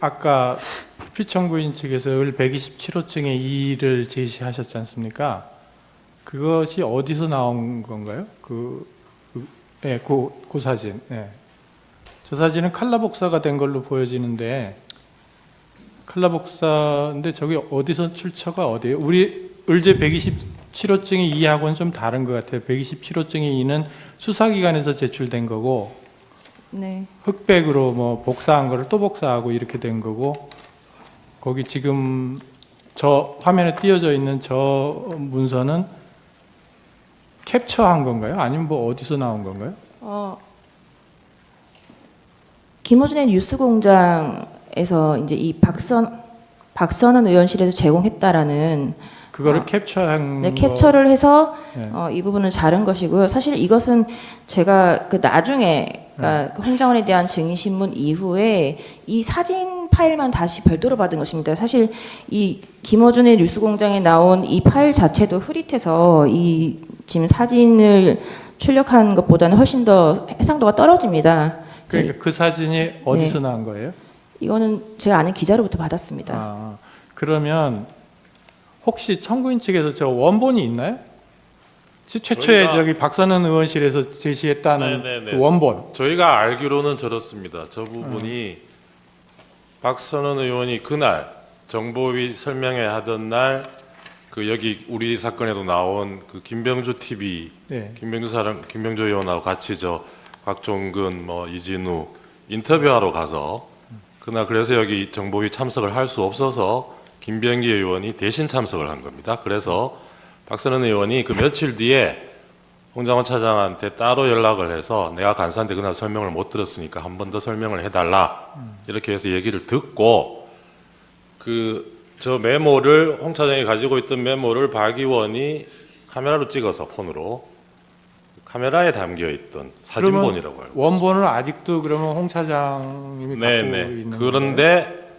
아까 피청구인 측에서 을 127호증의 이의를 제시하셨지 않습니까? 그것이 어디서 나온 건가요? 그 사진. 예. 저 사진은 칼라 복사가 된 걸로 보여지는데, 칼라 복사인데 저기 어디서 출처가 어디예요? 우리 을제 127호증의 이의하고는 좀 다른 것 같아요. 127호증의 이의는 수사기관에서 제출된 거고, 네. 흑백으로 뭐 복사한 거를 또 복사하고 이렇게 된 거고, 거기 지금 저 화면에 띄어져 있는 저 문서는 캡처한 건가요? 아니면 뭐 어디서 나온 건가요? 김어준의 뉴스공장에서 이제 이 박선은 의원실에서 제공했다라는 그거를 캡처한 네, 캡처를 해서 네. 이 부분은 자른 것이고요. 사실 이것은 제가 그 나중에 그러니까 홍장원에 대한 증인 신문 이후에 이 사진 파일만 다시 별도로 받은 것입니다. 사실 이 김어준의 뉴스공장에 나온 이 파일 자체도 흐릿해서 이 지금 사진을 출력한 것보다는 훨씬 더 해상도가 떨어집니다. 그러니까 그 사진이 어디서 나온 거예요? 이거는 제가 아는 기자로부터 받았습니다. 아, 그러면 혹시 청구인 측에서 저 원본이 있나요? 최초에 저기 박선은 의원실에서 제시했다는 네네네. 그 원본. 저희가 알기로는 저렇습니다. 저 부분이 박선원 의원이 그날 정보위 설명회 하던 날 그 여기 우리 사건에도 나온 그 김병조 TV 네. 김병조 의원하고 같이 저 곽종근 뭐 이진우 인터뷰하러 가서 그날 그래서 여기 정보위 참석을 할 수 없어서 김병기 의원이 대신 참석을 한 겁니다. 그래서 박선원 의원이 그 며칠 뒤에 홍장원 차장한테 따로 연락을 해서 내가 간사한테 그날 설명을 못 들었으니까 한 번 더 설명을 해달라 이렇게 해서 얘기를 듣고 저 메모를 홍 차장이 가지고 있던 메모를 박 의원이 카메라로 찍어서 폰으로 카메라에 담겨 있던 사진본이라고 알고 원본을 아직도 그러면 홍 차장님이 갖고 있는 거예요? 그런데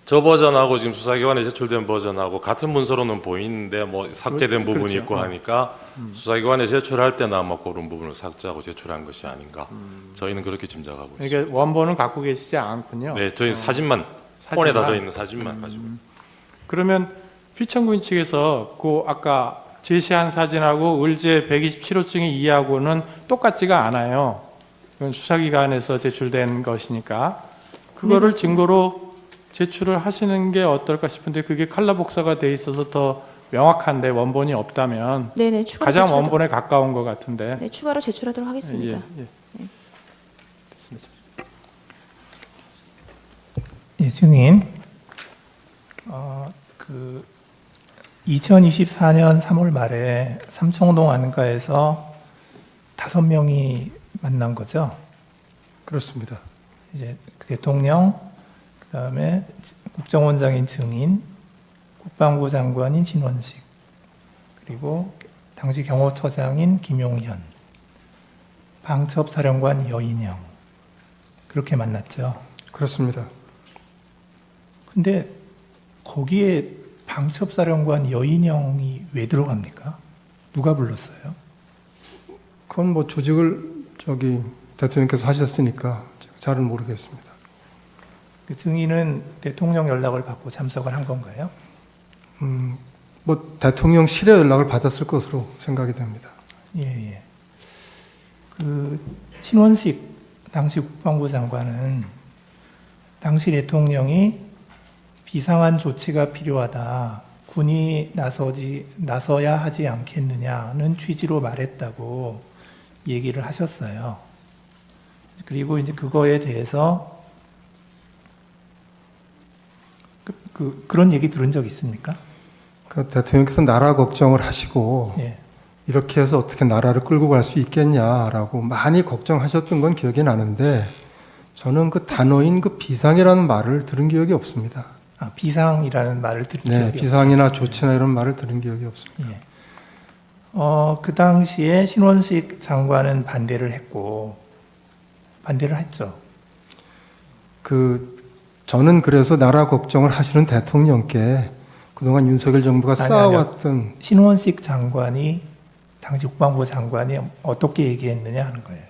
저 버전하고 지금 수사기관에 제출된 버전하고 같은 문서로는 보이는데 뭐 삭제된 부분이 그렇죠. 있고 하니까 수사기관에 제출할 때는 아마 그런 부분을 삭제하고 제출한 것이 아닌가 저희는 그렇게 짐작하고 있습니다. 그러니까 원본은 갖고 계시지 않군요. 네, 저희 사진만 폰에 다져 있는 사진만 가지고. 그러면 피청구인 측에서 그 아까 제시한 사진하고 을제 127호증의 이의하고는 똑같지가 않아요. 그건 수사기관에서 제출된 것이니까 그거를 증거로 제출을 하시는 게 어떨까 싶은데 그게 칼라 복사가 돼 있어서 더 명확한데 원본이 없다면 네네, 추가로 가장 제출하도록, 원본에 가까운 것 같은데. 네, 추가로 제출하도록 하겠습니다. 예, 증인. 2024년 3월 말에 삼청동 안가에서 5명이 만난 거죠. 그렇습니다. 이제 대통령, 그다음에 국정원장인 증인, 국방부 장관인 신원식, 그리고 당시 경호처장인 김용현, 방첩사령관 여인영 그렇게 만났죠. 그렇습니다. 근데 거기에 방첩사령관 여인영이 왜 들어갑니까? 누가 불렀어요? 그건 뭐 조직을 대통령께서 하셨으니까 제가 잘은 모르겠습니다. 그 증인은 대통령 연락을 받고 참석을 한 건가요? 뭐 대통령실에 연락을 받았을 것으로 생각이 됩니다. 예, 예. 그 신원식 당시 국방부 장관은 당시 대통령이 비상한 조치가 필요하다. 군이 나서야 하지 않겠느냐는 취지로 말했다고 얘기를 하셨어요. 그리고 이제 그거에 대해서 그런 얘기 들은 적 있습니까? 그 대통령께서 나라 걱정을 하시고 예. 이렇게 해서 어떻게 나라를 끌고 갈 수 있겠냐라고 많이 걱정하셨던 건 기억이 나는데 저는 그 단어인 그 비상이라는 말을 들은 기억이 없습니다. 아, 비상이라는 말을 들은 네, 기억이 비상이나 조치나 이런 말을 들은 기억이 없습니다. 예. 그 당시에 신원식 장관은 반대를 했고, 반대를 했죠. 저는 그래서 나라 걱정을 하시는 대통령께 그동안 윤석열 정부가 쌓아왔던 신원식 장관이, 당시 국방부 장관이 어떻게 얘기했느냐 하는 거예요.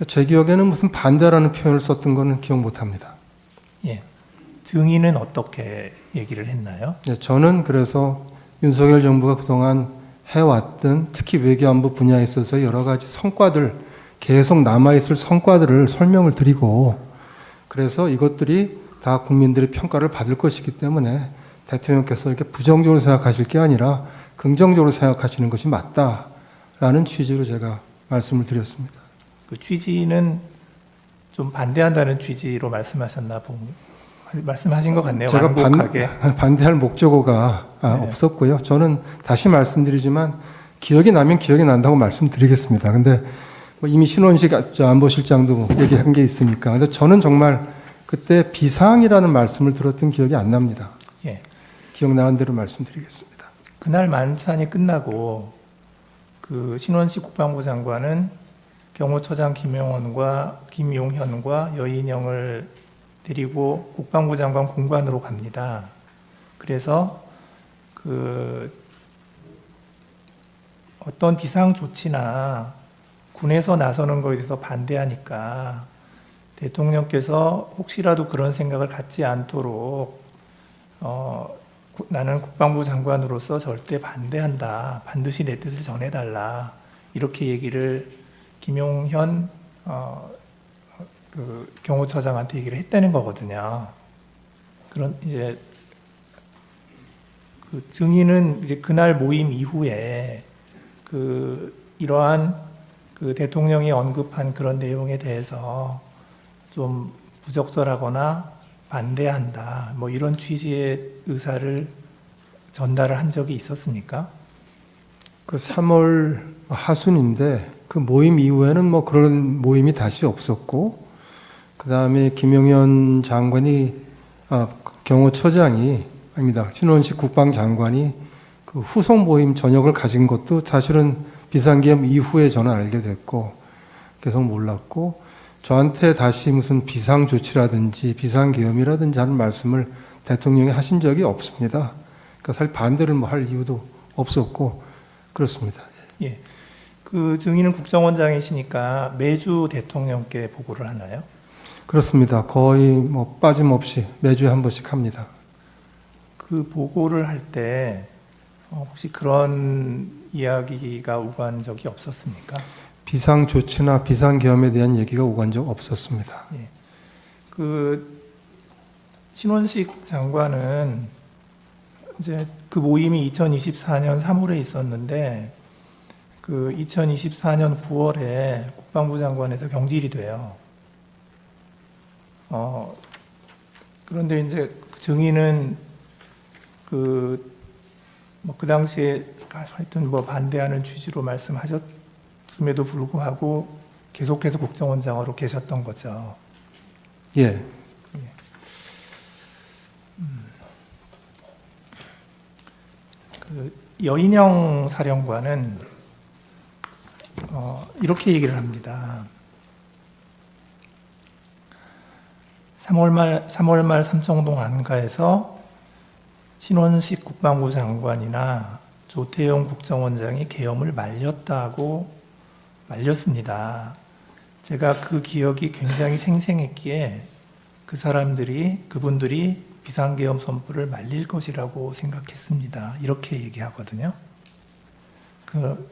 제 기억에는 무슨 반대라는 표현을 썼던 거는 기억 못 합니다. 예. 증인은 어떻게 얘기를 했나요? 네, 저는 그래서 윤석열 정부가 그동안 해왔던 특히 외교안보 분야에 있어서 여러 가지 성과들, 계속 남아있을 성과들을 설명을 드리고, 그래서 이것들이 다 국민들의 평가를 받을 것이기 때문에 대통령께서 이렇게 부정적으로 생각하실 게 아니라 긍정적으로 생각하시는 것이 맞다라는 취지로 제가 말씀을 드렸습니다. 그 취지는 좀 반대한다는 취지로 말씀하신 것 같네요. 제가 완곡하게. 반대할 목적어가 네. 없었고요. 저는 다시 말씀드리지만 기억이 나면 기억이 난다고 말씀드리겠습니다. 근데 뭐 이미 신원식 안보실장도 뭐 얘기한 게 있으니까. 근데 저는 정말 그때 비상이라는 말씀을 들었던 기억이 안 납니다. 예. 기억나는 대로 말씀드리겠습니다. 그날 만찬이 끝나고 그 신원식 국방부 장관은 경호처장 김용현과 여인영을 데리고 국방부 장관 공관으로 갑니다. 그래서 그 어떤 비상 조치나 군에서 나서는 것에 대해서 반대하니까 대통령께서 혹시라도 그런 생각을 갖지 않도록 나는 국방부 장관으로서 절대 반대한다. 반드시 내 뜻을 전해달라. 이렇게 얘기를 김용현 그 경호처장한테 얘기를 했다는 거거든요. 그런 이제 그 증인은 이제 그날 모임 이후에 그 이러한 그 대통령이 언급한 그런 내용에 대해서 좀 부적절하거나 반대한다. 뭐 이런 취지의 의사를 전달을 한 적이 있었습니까? 그 3월 하순인데 그 모임 이후에는 뭐 그런 모임이 다시 없었고, 그 다음에 김용현 장관이 경호처장이 아닙니다. 신원식 국방장관이 그 후속 모임 저녁을 가진 것도 사실은 비상계엄 이후에 저는 알게 됐고 계속 몰랐고, 저한테 다시 무슨 비상조치라든지 비상계엄이라든지 하는 말씀을 대통령이 하신 적이 없습니다. 그러니까 사실 반대를 뭐 할 이유도 없었고 그렇습니다. 예. 그 증인은 국정원장이시니까 매주 대통령께 보고를 하나요? 그렇습니다. 거의 뭐 빠짐없이 매주에 한 번씩 합니다. 그 보고를 할 때 혹시 그런 이야기가 오간 적이 없었습니까? 비상조치나 비상계엄에 대한 얘기가 오간 적 없었습니다. 예. 그 신원식 장관은 이제 그 모임이 2024년 3월에 있었는데 그 2024년 9월에 국방부 장관에서 경질이 돼요. 그런데 이제 증인은 그 당시에 하여튼 뭐 반대하는 취지로 말씀하셨음에도 불구하고 계속해서 국정원장으로 계셨던 거죠. 예. 그 여인영 사령관은 이렇게 얘기를 합니다. 3월 말 삼청동 안가에서 신원식 국방부 장관이나 조태용 국정원장이 계엄을 말렸습니다. 제가 그 기억이 굉장히 생생했기에 그분들이 비상계엄 선포를 말릴 것이라고 생각했습니다. 이렇게 얘기하거든요. 그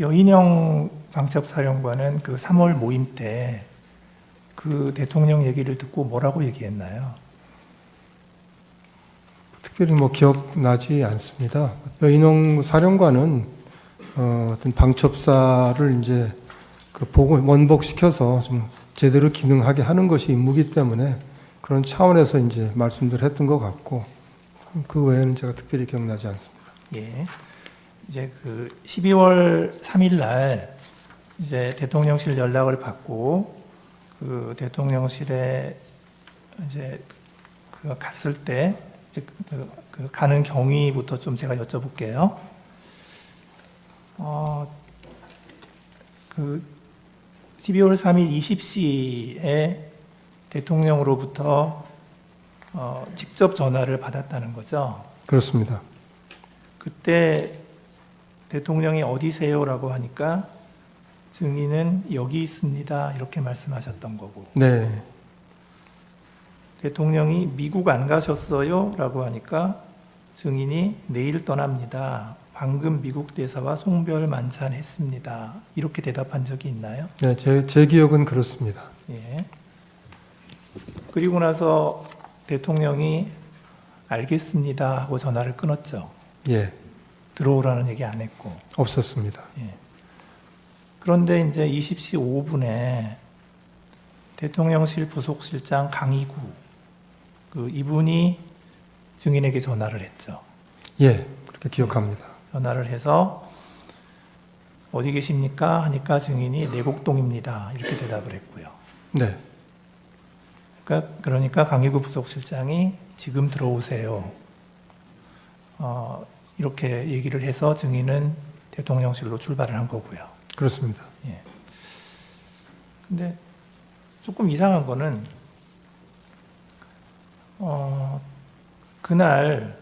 여인영 방첩사령관은 그 3월 모임 때 그 대통령 얘기를 듣고 뭐라고 얘기했나요? 특별히 뭐 기억나지 않습니다. 여인홍 사령관은 어떤 방첩사를 이제 그 원복시켜서 좀 제대로 기능하게 하는 것이 임무이기 때문에 그런 차원에서 이제 말씀들 했던 것 같고, 그 외에는 제가 특별히 기억나지 않습니다. 예. 이제 그 12월 3일 날 이제 대통령실 연락을 받고 그 대통령실에 이제 그 갔을 때 이제 그 가는 경위부터 좀 제가 여쭤볼게요. 그 12월 3일 20시에 대통령으로부터 직접 전화를 받았다는 거죠. 그렇습니다. 그때 대통령이 어디세요라고 하니까 증인은 여기 있습니다 이렇게 말씀하셨던 거고. 네. 대통령이 미국 안 가셨어요? 라고 하니까 증인이 내일 떠납니다. 방금 미국 대사와 송별 만찬했습니다. 이렇게 대답한 적이 있나요? 네, 제 기억은 그렇습니다. 예. 그리고 나서 대통령이 알겠습니다 하고 전화를 끊었죠. 예, 들어오라는 얘기 안 했고. 없었습니다. 예. 그런데 이제 20시 5분에 대통령실 부속실장 강희구 이분이 증인에게 전화를 했죠. 예, 그렇게 기억합니다. 전화를 해서 어디 계십니까? 하니까 증인이 내곡동입니다. 이렇게 대답을 했고요. 네, 그러니까 강희구 부속실장이 지금 들어오세요. 이렇게 얘기를 해서 증인은 대통령실로 출발을 한 거고요. 그렇습니다. 예. 근데 조금 이상한 거는 그날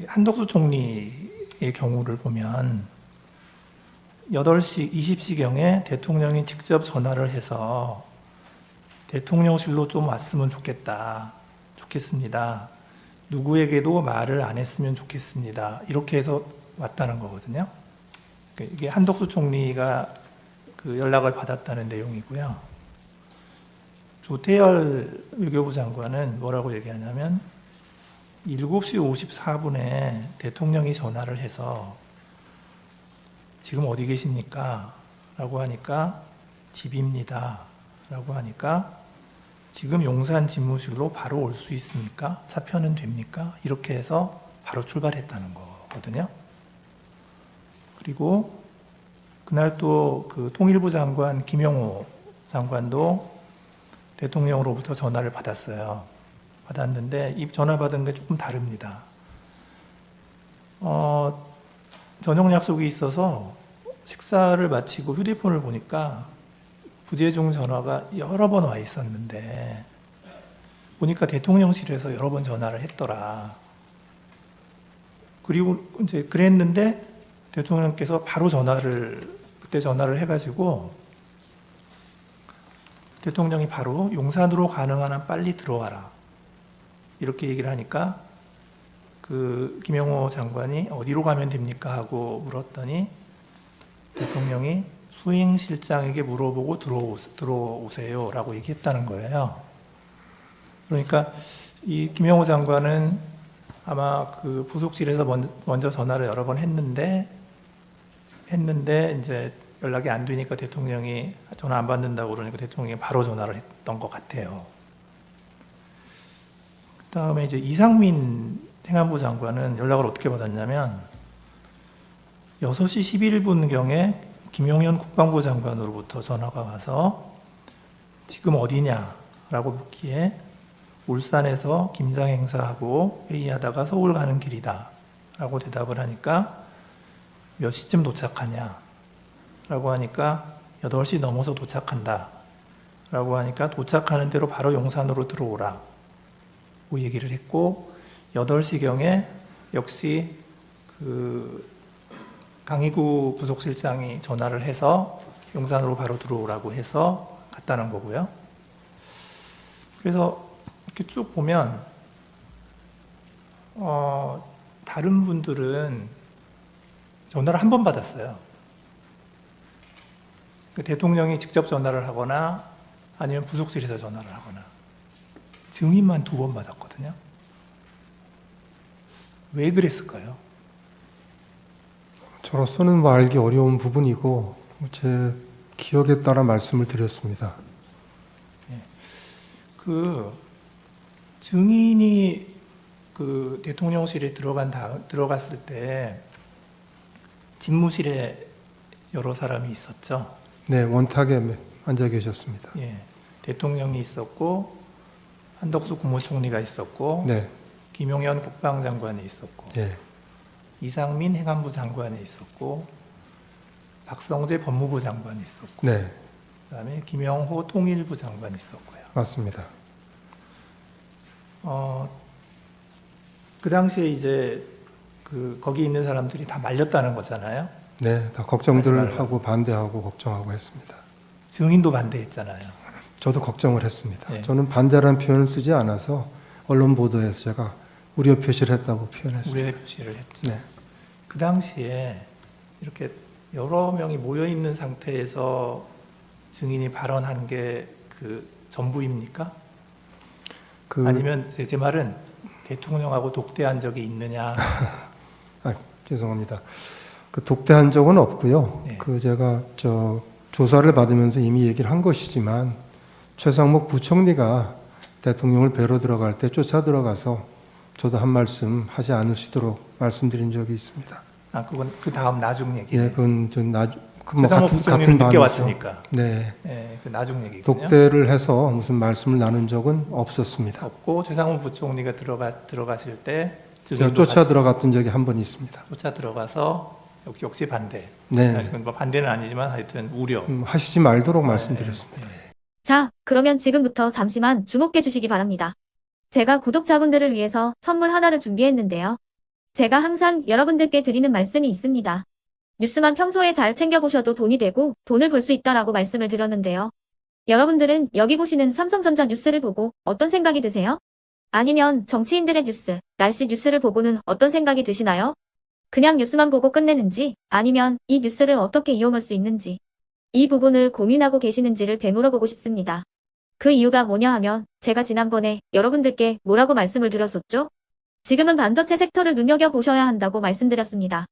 한덕수 총리의 경우를 보면 8시 20시경에 대통령이 직접 전화를 해서 대통령실로 좀 왔으면 좋겠습니다. 누구에게도 말을 안 했으면 좋겠습니다. 이렇게 해서 왔다는 거거든요. 이게 한덕수 총리가 연락을 받았다는 내용이고요. 조태열 외교부 장관은 뭐라고 얘기하냐면 7시 54분에 대통령이 전화를 해서 지금 어디 계십니까? 라고 하니까 집입니다. 라고 하니까 지금 용산 집무실로 바로 올 수 있습니까? 차편은 됩니까? 이렇게 해서 바로 출발했다는 거거든요. 그리고 그날 또 통일부 장관 김영호 장관도 대통령으로부터 전화를 받았는데 이 전화 받은 게 조금 다릅니다. 저녁 약속이 있어서 식사를 마치고 휴대폰을 보니까 부재중 전화가 여러 번 와 있었는데 보니까 대통령실에서 여러 번 전화를 했더라. 그리고 이제 그랬는데 대통령께서 바로 그때 전화를 해가지고 대통령이 바로 용산으로 가능한 한 빨리 들어와라. 이렇게 얘기를 하니까 김영호 장관이 어디로 가면 됩니까? 하고 물었더니 대통령이 수행실장에게 물어보고 들어오세요. 라고 얘기했다는 거예요. 그러니까 이 김영호 장관은 아마 부속실에서 먼저 전화를 여러 번 했는데 이제 연락이 안 되니까 대통령이 전화 안 받는다고 그러니까 대통령이 바로 전화를 했던 것 같아요. 그다음에 이제 이상민 행안부 장관은 연락을 어떻게 받았냐면 6시 11분경에 김용현 국방부 장관으로부터 전화가 와서 지금 어디냐라고 묻기에 울산에서 김장 행사하고 회의하다가 서울 가는 길이다 라고 대답을 하니까 몇 시쯤 도착하냐 라고 하니까 8시 넘어서 도착한다 라고 하니까 도착하는 대로 바로 용산으로 들어오라 고 얘기를 했고 8시경에 역시 강희구 부속실장이 전화를 해서 용산으로 바로 들어오라고 해서 갔다는 거고요. 그래서 이렇게 쭉 보면 다른 분들은 전화를 한 번 받았어요. 대통령이 직접 전화를 하거나 아니면 부속실에서 전화를 하거나 증인만 2번 받았거든요. 왜 그랬을까요? 저로서는 뭐 알기 어려운 부분이고 제 기억에 따라 말씀을 드렸습니다. 증인이 대통령실에 들어갔을 때 집무실에 여러 사람이 있었죠. 네, 원탁에 앉아 계셨습니다. 예, 대통령이 있었고 한덕수 국무총리가 있었고 네, 김용현 국방장관이 있었고 예, 이상민 행안부 장관이 있었고 박성재 법무부 장관이 있었고 네, 그다음에 김영호 통일부 장관이 있었고요. 맞습니다. 그 당시에 이제 거기 있는 사람들이 다 말렸다는 거잖아요. 네, 다 걱정들 하고 반대하고 걱정하고 했습니다. 증인도 반대했잖아요. 저도 걱정을 했습니다. 네. 저는 반대라는 표현을 쓰지 않아서 언론 보도에서 제가 우려 표시를 했다고 표현했습니다. 우려의 표시를 했죠. 네. 그 당시에 이렇게 여러 명이 모여 있는 상태에서 증인이 발언한 게 그 전부입니까? 아니면 제 말은 대통령하고 독대한 적이 있느냐? 죄송합니다. 그 독대한 적은 없고요. 네. 그 제가 조사를 받으면서 이미 얘기를 한 것이지만 최상목 부총리가 대통령을 뵈러 들어갈 때 쫓아 들어가서 저도 한 말씀 하지 않으시도록 말씀드린 적이 있습니다. 그건 그 다음 나중 얘기예요. 예, 그건 최상목 부총리는 늦게 밤이죠. 왔으니까. 네. 그 나중 얘기거든요. 독대를 해서 무슨 말씀을 나눈 적은 없었습니다. 없고 최상목 부총리가 들어가실 때 제가 쫓아 들어갔던 적이 한 번 있습니다. 쫓아 들어가서 역시 반대. 네. 그건 뭐 반대는 아니지만 하여튼 우려. 하시지 말도록 말씀드렸습니다. 자, 그러면 지금부터 잠시만 주목해 주시기 바랍니다. 제가 구독자분들을 위해서 선물 하나를 준비했는데요. 제가 항상 여러분들께 드리는 말씀이 있습니다. 뉴스만 평소에 잘 챙겨보셔도 돈이 되고 돈을 벌 수 있다라고 말씀을 드렸는데요. 여러분들은 여기 보시는 삼성전자 뉴스를 보고 어떤 생각이 드세요? 아니면 정치인들의 뉴스, 날씨 뉴스를 보고는 어떤 생각이 드시나요? 그냥 뉴스만 보고 끝내는지 아니면 이 뉴스를 어떻게 이용할 수 있는지 이 부분을 고민하고 계시는지를 되물어보고 싶습니다. 그 이유가 뭐냐 하면 제가 지난번에 여러분들께 뭐라고 말씀을 드렸었죠? 지금은 반도체 섹터를 눈여겨보셔야 한다고 말씀드렸습니다.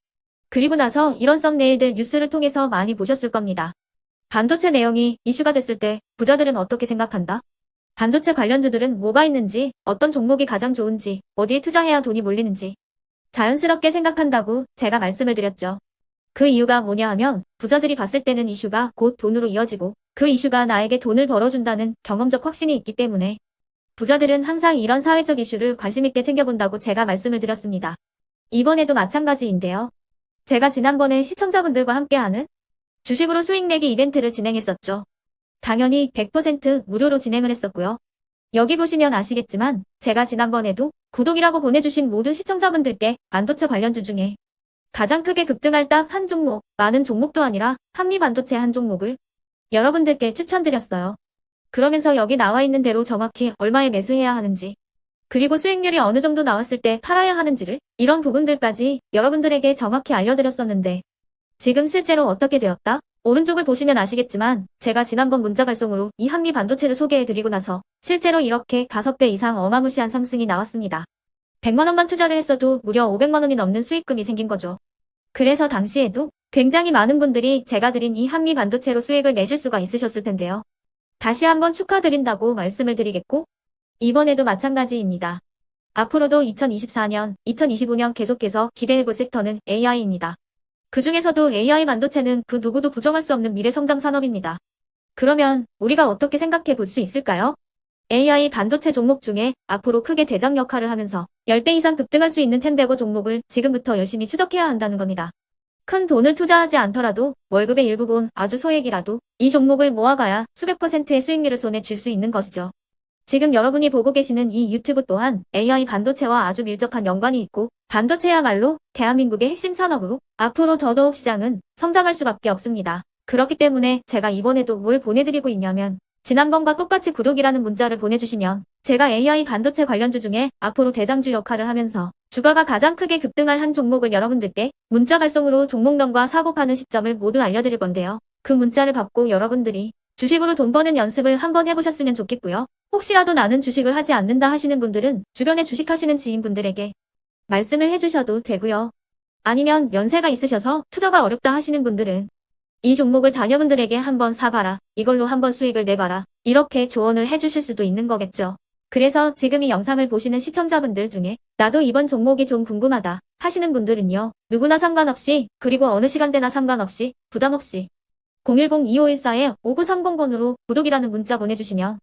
그리고 나서 이런 썸네일들 뉴스를 통해서 많이 보셨을 겁니다. 반도체 내용이 이슈가 됐을 때 부자들은 어떻게 생각한다? 반도체 관련주들은 뭐가 있는지, 어떤 종목이 가장 좋은지, 어디에 투자해야 돈이 몰리는지 자연스럽게 생각한다고 제가 말씀을 드렸죠. 그 이유가 뭐냐 하면 부자들이 봤을 때는 이슈가 곧 돈으로 이어지고 그 이슈가 나에게 돈을 벌어준다는 경험적 확신이 있기 때문에 부자들은 항상 이런 사회적 이슈를 관심 있게 챙겨본다고 제가 말씀을 드렸습니다. 이번에도 마찬가지인데요. 제가 지난번에 시청자분들과 함께하는 주식으로 수익 내기 이벤트를 진행했었죠. 당연히 100% 무료로 진행을 했었고요. 여기 보시면 아시겠지만 제가 지난번에도 구독이라고 보내주신 모든 시청자분들께 반도체 관련주 중에 가장 크게 급등할 딱 한 종목, 많은 종목도 아니라 한미반도체 한 종목을 여러분들께 추천드렸어요. 그러면서 여기 나와 있는 대로 정확히 얼마에 매수해야 하는지 그리고 수익률이 어느 정도 나왔을 때 팔아야 하는지를 이런 부분들까지 여러분들에게 정확히 알려드렸었는데 지금 실제로 어떻게 되었다? 오른쪽을 보시면 아시겠지만 제가 지난번 문자 발송으로 이 한미 반도체를 소개해드리고 나서 실제로 이렇게 5배 이상 어마무시한 상승이 나왔습니다. 100만 원만 투자를 했어도 무려 500만 원이 넘는 수익금이 생긴 거죠. 그래서 당시에도 굉장히 많은 분들이 제가 드린 이 한미 반도체로 수익을 내실 수가 있으셨을 텐데요. 다시 한번 축하드린다고 말씀을 드리겠고 이번에도 마찬가지입니다. 앞으로도 2024년, 2025년 계속해서 기대해볼 섹터는 AI입니다. 그 중에서도 AI 반도체는 그 누구도 부정할 수 없는 미래성장 산업입니다. 그러면 우리가 어떻게 생각해 볼 수 있을까요? AI 반도체 종목 중에 앞으로 크게 대장 역할을 하면서 10배 이상 급등할 수 있는 템베고 종목을 지금부터 열심히 추적해야 한다는 겁니다. 큰 돈을 투자하지 않더라도 월급의 일부분 아주 소액이라도 이 종목을 모아가야 수백 %의 수익률을 손에 쥘 수 있는 것이죠. 지금 여러분이 보고 계시는 이 유튜브 또한 AI 반도체와 아주 밀접한 연관이 있고 반도체야말로 대한민국의 핵심 산업으로 앞으로 더더욱 시장은 성장할 수밖에 없습니다. 그렇기 때문에 제가 이번에도 뭘 보내드리고 있냐면 지난번과 똑같이 구독이라는 문자를 보내주시면 제가 AI 반도체 관련주 중에 앞으로 대장주 역할을 하면서 주가가 가장 크게 급등할 한 종목을 여러분들께 문자 발송으로 종목명과 사고 파는 시점을 모두 알려드릴 건데요. 그 문자를 받고 여러분들이 주식으로 돈 버는 연습을 한번 해보셨으면 좋겠고요. 혹시라도 나는 주식을 하지 않는다 하시는 분들은 주변에 주식하시는 지인분들에게 말씀을 해주셔도 되고요. 아니면 연세가 있으셔서 투자가 어렵다 하시는 분들은 이 종목을 자녀분들에게 한번 사봐라. 이걸로 한번 수익을 내봐라. 이렇게 조언을 해주실 수도 있는 거겠죠. 그래서 지금 이 영상을 보시는 시청자분들 중에 나도 이번 종목이 좀 궁금하다 하시는 분들은요. 누구나 상관없이 그리고 어느 시간대나 상관없이 부담 없이 010-2514-5930번으로 구독이라는 문자 보내주시면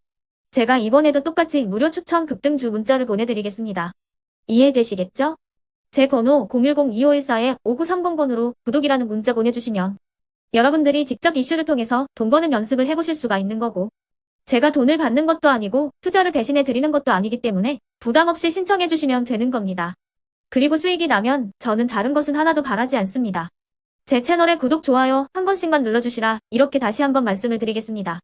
제가 이번에도 똑같이 무료 추천 급등주 문자를 보내드리겠습니다. 이해되시겠죠? 제 번호 010-2514-5930번으로 구독이라는 문자 보내주시면 여러분들이 직접 이슈를 통해서 돈 버는 연습을 해보실 수가 있는 거고 제가 돈을 받는 것도 아니고 투자를 대신해 드리는 것도 아니기 때문에 부담 없이 신청해 주시면 되는 겁니다. 그리고 수익이 나면 저는 다른 것은 하나도 바라지 않습니다. 제 채널에 구독, 좋아요 한 번씩만 눌러주시라 이렇게 다시 한번 말씀을 드리겠습니다.